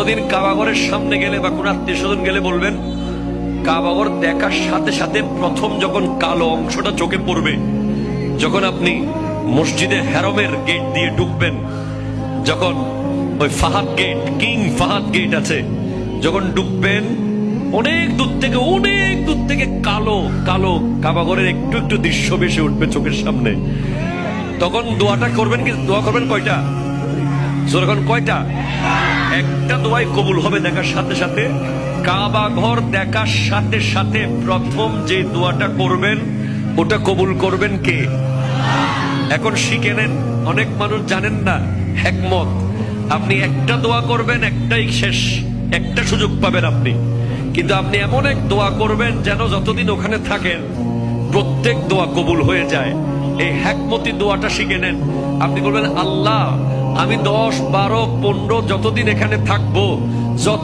কোনোদিন কাবাগরের সামনে গেলে বা কোন আত্মীয় স্বজন গেলে বলবেন, কাবাগর দেখার সাথে সাথে প্রথম যখন কালো অংশটা চোখে পড়বে, যখন আপনি মসজিদে হেরমের গেট দিয়ে ঢুকবেন, যখন ওই Fahad gate, King Fahad gate আছে, যখন ঢুকবেন, অনেক দূর থেকে কালো কালো কাবাগরের একটু একটু দৃশ্য ভেসে উঠবে চোখের সামনে। তখন দোয়াটা করবেন, কি দোয়া করবেন কয়টা? যখন কয়টা? একটা দোয়াই কবুল হবে দেখার সাথে সাথে। কাবা ঘর দেখার সাথে সাথে প্রথম যে দোয়াটা করবেন ওটা কবুল করবেন কে? এখন শিখে নেন, অনেক মানুষ জানেন না হিকমত। আপনি একটা দোয়া করবেন, একটাই শেষ, একটা সুযোগ পাবেন আপনি, কিন্তু আপনি এমন এক দোয়া করবেন যেন যতদিন ওখানে থাকেন প্রত্যেক দোয়া কবুল হয়ে যায়। এই হিকমতি দোয়াটা শিখে নেন। আপনি বলবেন, আল্লাহ আমি 10, 12, 15 যতদিন এখানে থাকবো, যত